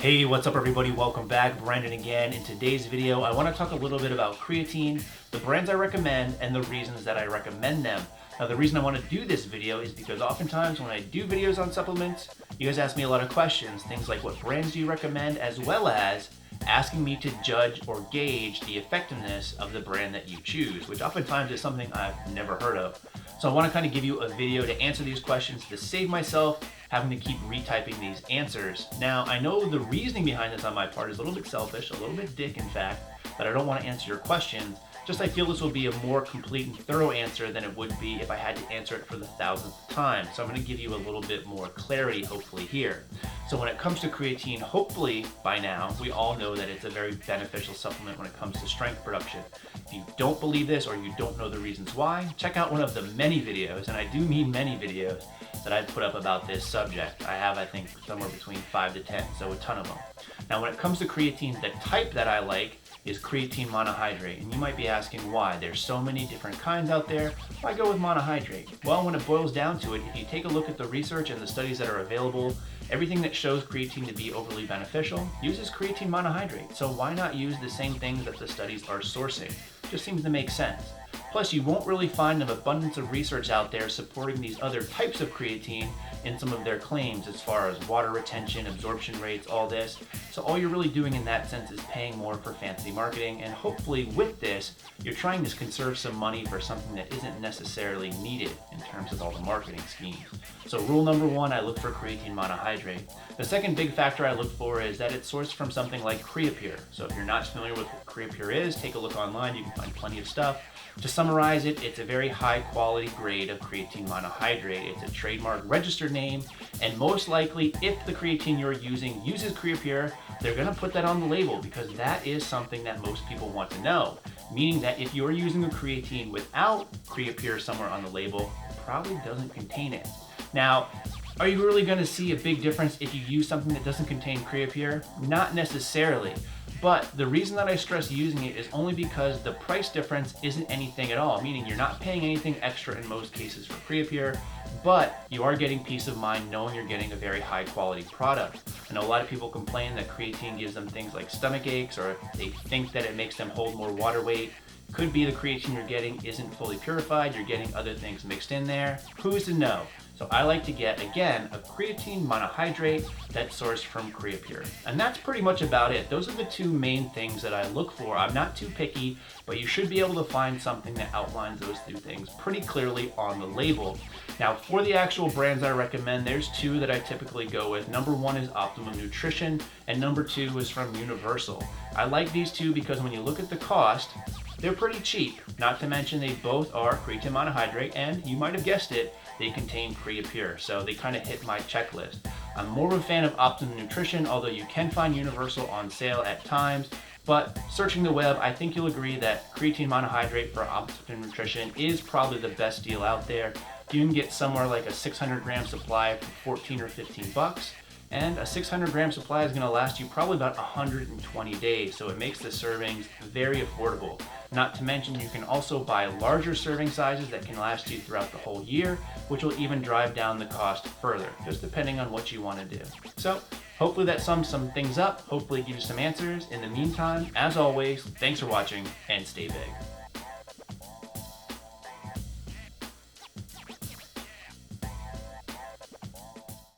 Hey, what's up everybody? Welcome back. Brandon again. In today's video, I want to talk a little bit about creatine, the brands I recommend, and the reasons that I recommend them. Now, the reason I want to do this video is because oftentimes when I do videos on supplements, you guys ask me a lot of questions, things like what brands do you recommend, as well as asking me to judge or gauge the effectiveness of the brand that you choose, which oftentimes is something I've never heard of. So I want to kind of give you a video to answer these questions to save myself having to keep retyping these answers. Now, I know the reasoning behind this on my part is a little bit selfish, a little bit dick in fact, but I don't want to answer your questions. Just I feel this will be a more complete and thorough answer than it would be if I had to answer it for the 1,000th time. So I'm going to give you a little bit more clarity hopefully here. So when it comes to creatine, hopefully by now we all know that it's a very beneficial supplement when it comes to strength production. If you don't believe this or you don't know the reasons why, check out one of the many videos, and I do mean many videos, that I've put up about this subject. I have, I think, somewhere between 5 to 10, so a ton of them. Now when it comes to creatine, the type that I like is creatine monohydrate, and you might be asking why. There's so many different kinds out there. Why go with monohydrate? Well, when it boils down to it, if you take a look at the research and the studies that are available, everything that shows creatine to be overly beneficial uses creatine monohydrate. So why not use the same things that the studies are sourcing? Just seems to make sense. Plus, you won't really find an abundance of research out there supporting these other types of creatine in some of their claims as far as water retention, absorption rates, all this. So all you're really doing in that sense is paying more for fancy marketing, and hopefully with this, you're trying to conserve some money for something that isn't necessarily needed in terms of all the marketing schemes. So rule number one, I look for creatine monohydrate. The second big factor I look for is that it's sourced from something like Creapure. So if you're not familiar with what Creapure is, take a look online, you can find plenty of stuff. To summarize it, it's a very high quality grade of creatine monohydrate. It's a trademark registered name, and most likely if the creatine you're using uses Creapure, they're going to put that on the label because that is something that most people want to know. Meaning that if you're using a creatine without Creapure somewhere on the label, it probably doesn't contain it. Now, are you really going to see a big difference if you use something that doesn't contain Creapure? Not necessarily. But the reason that I stress using it is only because the price difference isn't anything at all, meaning you're not paying anything extra in most cases for Creapure, but you are getting peace of mind knowing you're getting a very high quality product. I know a lot of people complain that creatine gives them things like stomach aches, or they think that it makes them hold more water weight. Could be the creatine you're getting isn't fully purified, you're getting other things mixed in there. Who's to know? So I like to get, again, a creatine monohydrate that's sourced from Creapure. And that's pretty much about it. Those are the two main things that I look for. I'm not too picky, but you should be able to find something that outlines those two things pretty clearly on the label. Now, for the actual brands I recommend, there's two that I typically go with. Number one is Optimum Nutrition, and number two is from Universal. I like these two because when you look at the cost, they're pretty cheap. Not to mention they both are creatine monohydrate, and you might have guessed it, they contain Creapure, so they kind of hit my checklist. I'm more of a fan of Optimum Nutrition, although you can find Universal on sale at times, but searching the web, I think you'll agree that creatine monohydrate for Optimum Nutrition is probably the best deal out there. You can get somewhere like a 600 gram supply for 14 or 15 bucks. And a 600 gram supply is going to last you probably about 120 days, so it makes the servings very affordable. Not to mention you can also buy larger serving sizes that can last you throughout the whole year, which will even drive down the cost further, just depending on what you want to do. So hopefully that sums some things up, hopefully gives you some answers. In the meantime, as always, thanks for watching and stay big.